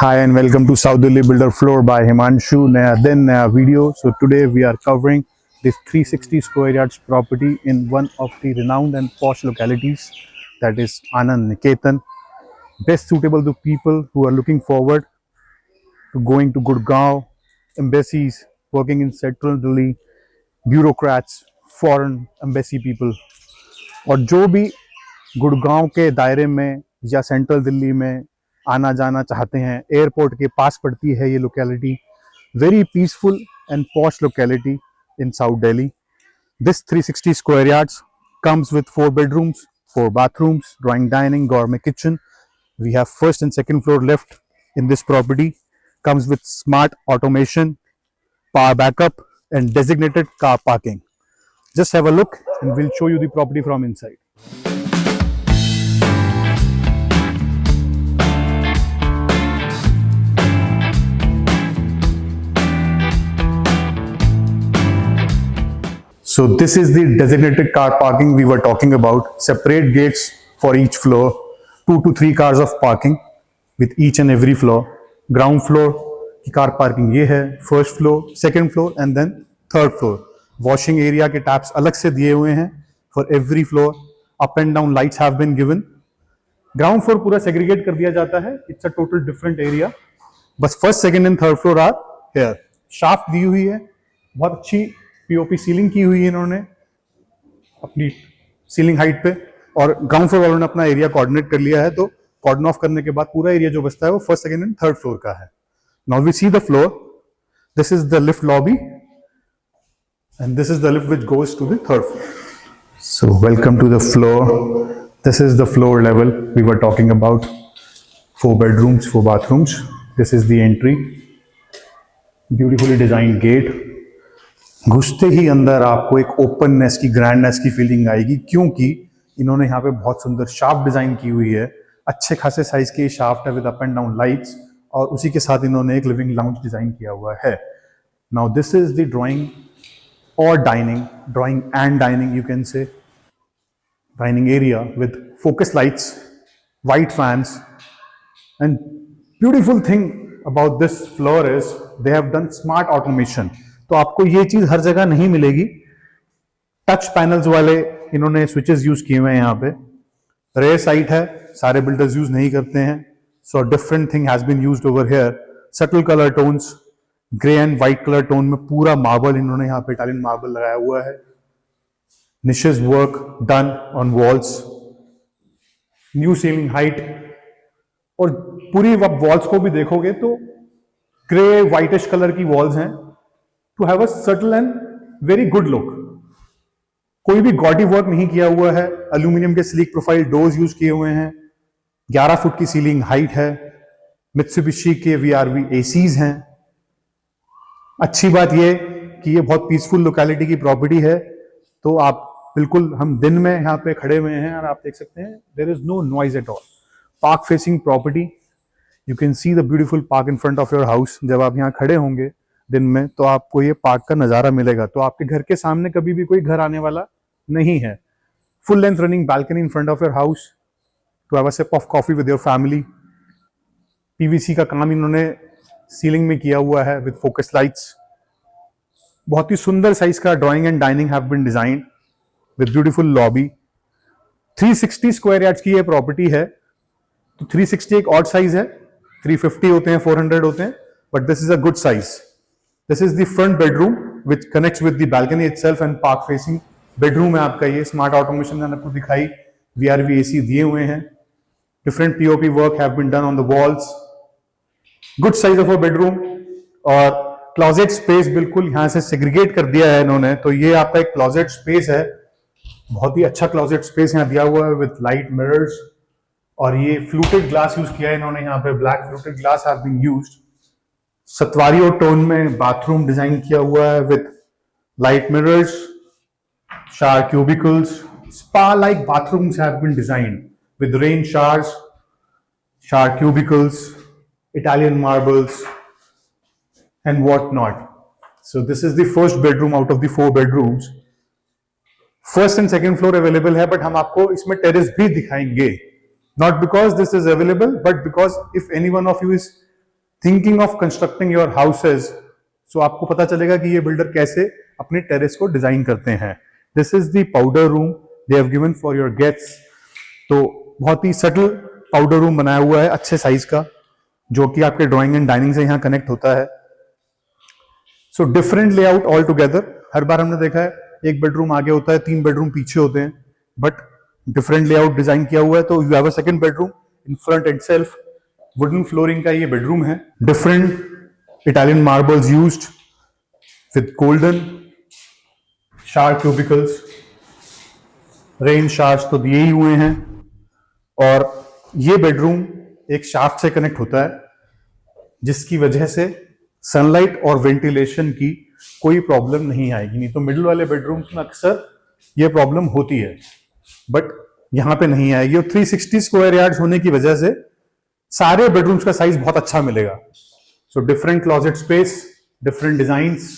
Hi and welcome to South Delhi Builder Floor by Himanshu. Naya din naya video. So today we are covering this 360 square yards property in one of the renowned and posh localities, that is Anand Niketan. Best suitable to people who are looking forward to going to Gurgaon, embassies, working in Central Delhi, bureaucrats, foreign embassy people, और जो भी गुड़गांव के दायरे में या central Delhi में आना जाना चाहते हैं। एयरपोर्ट के पास पड़ती है ये locality, very peaceful and posh locality in south Delhi. This 360 square yards comes with 4 bedrooms, 4 bathrooms, drawing dining, gourmet kitchen. We have first and second floor left in this property. Comes with smart automation, power backup and designated car parking. Just have a look and we'll show you the property from inside. So this is the designated car parking we were talking about. Separate gates for each floor, 2 to 3 cars of parking with each and every floor. Ground floor की car parking ये है, first floor, second floor and then third floor. Washing area के taps अलग से दिए हुए हैं for every floor. Up and down lights have been given. Ground floor पूरा segregate कर दिया जाता है. It's a total different area. बस first, second and third floor are here. Shaft दी हुई है, बहुत अच्छी पीओपी सीलिंग की हुई है इन्होंने अपनी सीलिंग हाइट पे, और ग्राउंड फ्लोर वालों ने अपना एरिया कोऑर्डिनेट कर लिया है, तो कॉर्डन ऑफ करने के बाद पूरा एरिया जो बचता है वो first, second and third floor का है। Now we see the floor, this is the lift lobby and this is the lift which goes to the third floor. So welcome to the floor, this is the floor level we were talking about. 4 bedrooms, 4 bathrooms, this is the entry, beautifully designed gate. घुसते ही अंदर आपको एक openness की, grandness की feeling आएगी, क्योंकि इन्होंने यहाँ पे बहुत सुंदर शाफ्ट डिजाइन की हुई है। अच्छे खासे साइज के शाफ्ट है with up and down lights, और उसी के साथ इन्होंने एक लिविंग लाउंज डिजाइन किया हुआ है। Now this is the drawing और drawing and dining, you can say dining area with focus lights, white fans, and beautiful thing about this floor is they have done smart automation. तो आपको ये चीज हर जगह नहीं मिलेगी। टच पैनल्स वाले इन्होंने स्विचेस यूज किए हुए हैं यहाँ पे। रेयर साइट है, सारे बिल्डर्स यूज नहीं करते हैं, so different thing has been used over here. Subtle colour tones, grey and white colour tone में पूरा मार्बल इन्होंने यहाँ पे इटालियन मार्बल लगाया हुआ है। Niches work done on walls, new ceiling height, और पूरी वॉल्स को भी देखोगे तो ग्रे व्हाइटिश कलर की वॉल्स हैं to have a subtle and very good look. कोई भी गॉडी वर्क नहीं किया हुआ है। एल्यूमिनियम के स्लीक प्रोफाइल डोर्स यूज किए हुए हैं। 11 फुट की सीलिंग हाइट है। मित्सुबिशी के VRV एसीज हैं। अच्छी बात ये कि ये बहुत पीसफुल लोकेलिटी की प्रॉपर्टी है, तो आप बिल्कुल, हम दिन में यहाँ पे खड़े हुए हैं और आप देख सकते हैं there is no noise at all. Park facing property, you can see the beautiful park in front of your house. जब आप यहाँ खड़े होंगे दिन में तो आपको ये पार्क का नजारा मिलेगा, तो आपके घर के सामने कभी भी कोई घर आने वाला नहीं है। Full length running balcony in front of your house to have a sip of coffee with your family. PVC का काम इन्होंने सीलिंग में किया हुआ है विद फोकस लाइट्स। बहुत ही सुंदर साइज का drawing and dining have been designed with beautiful lobby. 360 square yards की ये प्रॉपर्टी है, तो 360 एक ऑड साइज है। 350 होते हैं, 400 होते हैं, but this is a good size. This is the front bedroom which connects with the balcony itself and park facing bedroom है आपका ये। स्मार्ट ऑटोमेशन मैंने आपको दिखाई, VRV AC दिए हुए हैं। Different POP work have been done on the walls. Good size of a bedroom, और closet space बिल्कुल यहाँ से segregate कर दिया है इन्होंने, तो ये आपका एक closet space है। बहुत ही अच्छा closet space यहाँ दिया हुआ है with light mirrors, और ये fluted glass यूज किया है इन्होंने यहाँ पे। black fluted glass have been used. सतवारियो टोन में बाथरूम डिजाइन किया हुआ है with light mirrors, shower cubicles, spa like bathrooms have been designed with rain showers, shower cubicles, Italian marbles and what not. So this is the first bedroom out of the 4 bedrooms. First and second floor available है, but हम आपको इसमें terrace भी दिखाएंगे। Not because this is available, but because if any one of you is thinking of constructing your houses, so आपको पता चलेगा कि ये बिल्डर कैसे अपने टेरेस को डिजाइन करते हैं। This is the powder room they have given for your guests. तो बहुत ही सटल पाउडर रूम बनाया हुआ है अच्छे साइज का, जो कि आपके ड्राइंग एंड डाइनिंग से यहाँ कनेक्ट होता है। So different layout altogether. हर बार हमने देखा है एक बेडरूम आगे होता है, 3 बेडरूम पीछे होते हैं, बट डिफरेंट लेआउट डिजाइन किया हुआ है। तो you have a second bedroom in front end self, wooden flooring का ये बेडरूम है। Different Italian marbles used with golden शार क्यूबिकल्स, रेन शार्स तो दिए ही हुए हैं। और ये बेडरूम एक शाफ्ट से कनेक्ट होता है, जिसकी वजह से सनलाइट और वेंटिलेशन की कोई प्रॉब्लम नहीं आएगी। नहीं तो मिडिल वाले बेडरूम्स में अक्सर ये प्रॉब्लम होती है, बट यहां पे नहीं आएगी। और 360 स्क्वायर यार्ड्स होने की वजह से सारे बेडरूम्स का साइज बहुत अच्छा मिलेगा। So different closet space, different designs,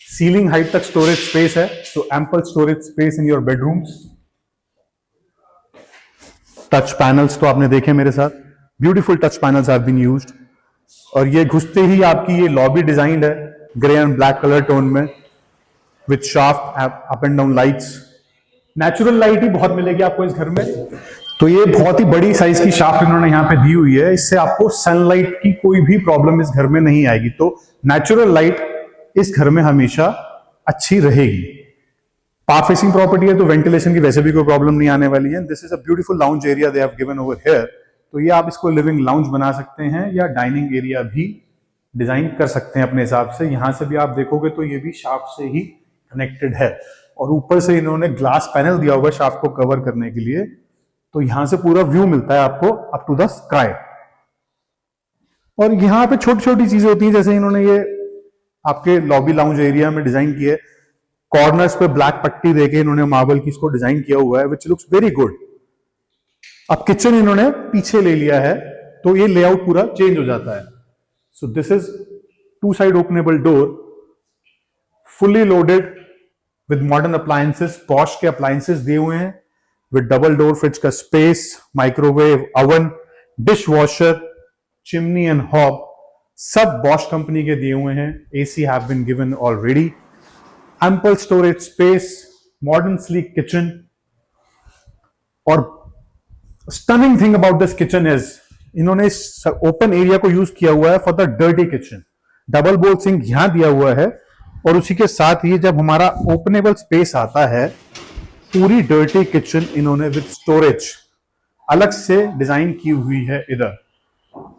ceiling height तक स्टोरेज स्पेस है, तो ample storage space in your bedrooms. Touch panels तो आपने देखे मेरे साथ, beautiful touch panels have been used. और ये घुसते ही आपकी ये लॉबी डिजाइंड है grey and black colour tone में, with shaft up and down lights. Natural light ही बहुत मिलेगी आपको इस घर में। तो ये बहुत ही बड़ी साइज की शाफ्ट इन्होंने यहाँ पे दी हुई है, इससे आपको सनलाइट की कोई भी प्रॉब्लम इस घर में नहीं आएगी। तो नेचुरल लाइट इस घर में हमेशा अच्छी रहेगी। पार्क फेसिंग प्रॉपर्टी है तो वेंटिलेशन की वैसे भी कोई प्रॉब्लम नहीं आने वाली है। This is a beautiful lounge area they have given over here. तो ये आप इसको लिविंग लाउंज बना सकते हैं या डाइनिंग एरिया भी डिजाइन कर सकते हैं अपने हिसाब से। यहां से भी आप देखोगे तो ये भी शाफ्ट से ही कनेक्टेड है, और ऊपर से इन्होंने ग्लास पैनल दिया हुआ है शाफ्ट को कवर करने के लिए। तो यहां से पूरा व्यू मिलता है आपको अप टू द स्काई। और यहाँ पे छोटी छोटी चीजें होती हैं, जैसे इन्होंने ये आपके लॉबी लाउंज एरिया में डिजाइन किए, कॉर्नर्स पे ब्लैक पट्टी देके इन्होंने मार्बल की इसको डिजाइन किया हुआ है, विच लुक्स वेरी गुड। अब किचन इन्होंने पीछे ले लिया है, तो ये लेआउट पूरा चेंज हो जाता है। So this is 2 side openable door, fully loaded with modern appliances, Bosch के अप्लायंसेस दिए हुए हैं, विद डबल डोर, फ्रिज का space, microwave, oven, dishwasher, chimney and hob सब बॉश कंपनी के दिए हुए हैं। AC have been given already. Ample storage space, modern sleek kitchen. और stunning thing about this kitchen is इन्होंने इस open area को यूज किया हुआ है for the dirty kitchen. Double बोल सिंक यहां दिया हुआ है, और उसी के साथ ही जब हमारा ओपनेबल स्पेस आता है, पूरी डर्टी किचन इन्होंने विद स्टोरेज अलग से डिजाइन की हुई है इधर,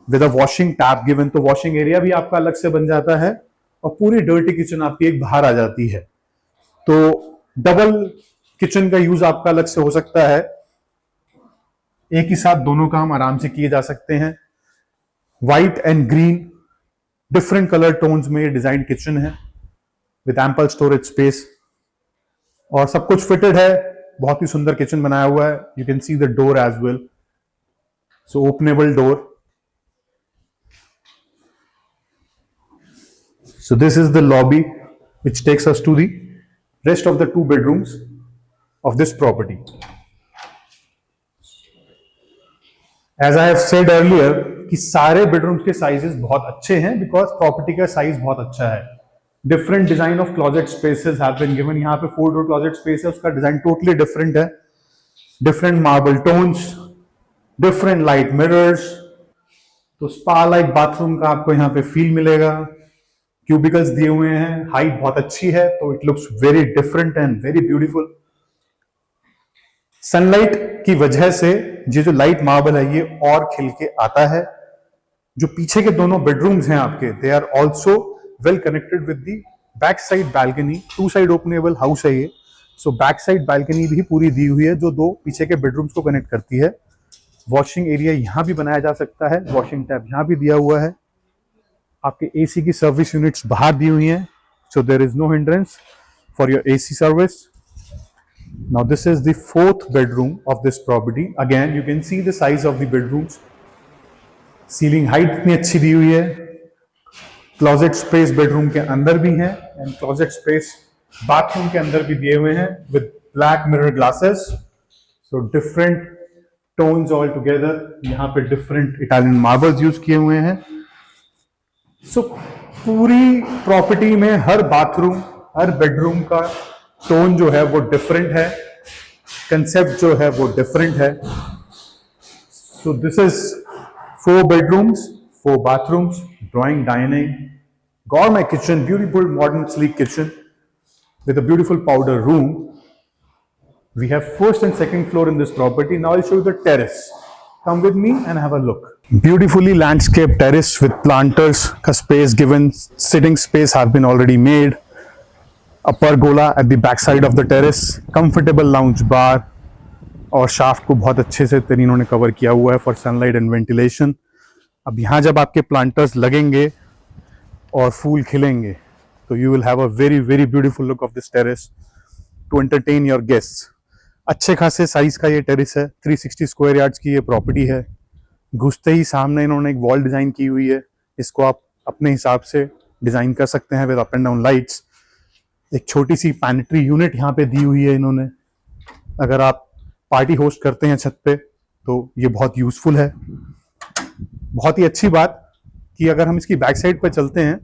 with a washing tap given. तो वॉशिंग एरिया भी आपका अलग से बन जाता है, और पूरी डर्टी किचन आपकी एक बाहर आ जाती है। तो डबल किचन का यूज आपका अलग से हो सकता है, एक ही साथ दोनों काम आराम से किए जा सकते हैं। White and green different colour tones में ये डिजाइन किचन है, विद एम्पल स्टोरेज स्पेस, और सब कुछ फिटेड है। बहुत ही सुंदर किचन बनाया हुआ है। You can see the door as well, so openable door. So this is the lobby which takes us to the rest of the 2 bedrooms of this property. As I have said earlier कि सारे bedrooms के sizes बहुत अच्छे हैं, because property का size बहुत अच्छा है। Different design of closet spaces have been given. यहाँ पे 4 डोर क्लोजेट स्पेस है, उसका डिजाइन टोटली डिफरेंट है। Different marble tones, different light mirrors, तो स्पा लाइक बाथरूम का आपको यहाँ पे फील मिलेगा। क्यूबिकल्स दिए हुए हैं, हाइट बहुत अच्छी है, तो it looks very different and very beautiful. Sunlight की वजह से ये जो लाइट मार्बल है ये और खिल के आता है। जो पीछे के दोनों बेडरूम्स हैं आपके, they are also well connected with the back side balcony. 2 side openable house है ये, सो बैक साइड बैल्कनी भी पूरी दी हुई है, जो 2 पीछे के बेडरूम्स को कनेक्ट करती है। वॉशिंग एरिया यहां भी बनाया जा सकता है, वॉशिंग टैप यहां भी दिया हुआ है। आपके एसी की सर्विस यूनिट्स बाहर दी हुई हैं, so there is no hindrance for your AC service. Now this is the 4th bedroom of this property. Again you can see the size of the bedrooms. Ceiling height इतनी अच्छी दी हुई है। Closet space bedroom के अंदर भी है, and closet space bathroom के अंदर भी दिए हुए हैं with black mirror glasses. So different tones all together. यहाँ पे डिफरेंट इटालियन मार्बल्स यूज किए हुए हैं। सो पूरी प्रॉपर्टी में हर बाथरूम, हर बेडरूम का टोन जो है वो डिफरेंट है, कंसेप्ट जो है वो डिफरेंट है. So this is 4 bedrooms, 4 bathrooms, drawing dining, gourmet kitchen, beautiful modern sleek kitchen with a beautiful powder room. We have first and second floor in this property. Now I'll show you the terrace. Come with me and have a look. Beautifully landscaped terrace with planters ka space given, sitting space have been already made. A pergola at the back side of the terrace, comfortable lounge bar और shaft को बहुत अच्छे से इन्होंने cover किया हुआ है for sunlight and ventilation. अब यहाँ जब आपके प्लांटर्स लगेंगे और फूल खिलेंगे तो you will have a very very beautiful look of this terrace to entertain your guests. अच्छे खासे साइज का ये टेरेस है, 360 स्क्वायर यार्ड्स की ये प्रॉपर्टी है. घुसते ही सामने इन्होंने एक वॉल डिजाइन की हुई है, इसको आप अपने हिसाब से डिजाइन कर सकते हैं with up and down lights. एक छोटी सी पैनिट्री यूनिट यहाँ पे दी हुई है इन्होंने. अगर आप पार्टी होस्ट करते हैं छत पे तो ये बहुत यूजफुल है. बहुत ही अच्छी बात कि अगर हम इसकी बैक साइड पे चलते हैं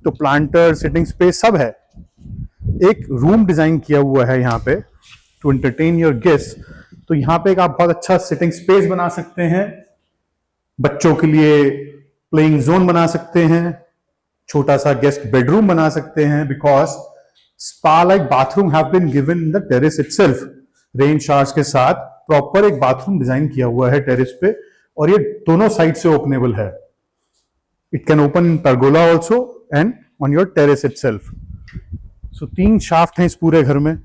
तो प्लांटर, सिटिंग स्पेस सब है. एक रूम डिजाइन किया हुआ है यहाँ पे टू एंटरटेन योर गेस्ट. तो यहाँ पे एक आप बहुत अच्छा सिटिंग स्पेस बना सकते हैं, बच्चों के लिए प्लेइंग जोन बना सकते हैं, छोटा सा गेस्ट बेडरूम बना सकते हैं, because spa like bathroom have been given in the terrace itself. Rain showers के साथ प्रॉपर एक बाथरूम डिजाइन किया हुआ है टेरेस पे और ये दोनों साइड से ओपनेबल है. It can open in pergola also and on your terrace itself. So 3 shaft हैं इस पूरे घर में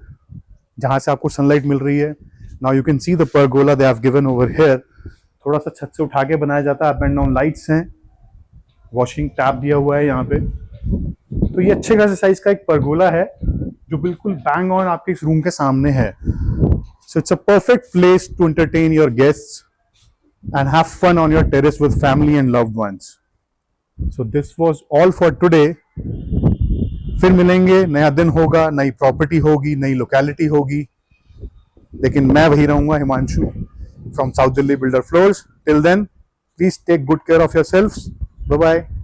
जहां से आपको सनलाइट मिल रही है. Now you can see the pergola they have given over here. थोड़ा सा छत से उठा के बनाया जाता है. अप एंड डाउन लाइट्स हैं, वॉशिंग टैप दिया हुआ है यहाँ पे. तो ये अच्छे खासे साइज का एक परगोला है जो बिल्कुल बैंग ऑन आपके इस रूम के सामने है. So it's a perfect place to entertain your guests and have fun on your terrace with family and loved ones. So this was all for today. फिर मिलेंगे, नया दिन होगा, नई प्रॉपर्टी होगी, नई लोकेलिटी होगी, लेकिन मैं वही रहूंगा, Himanshu from South Delhi Builder Floors. Till then, please take good care of yourselves. Bye bye.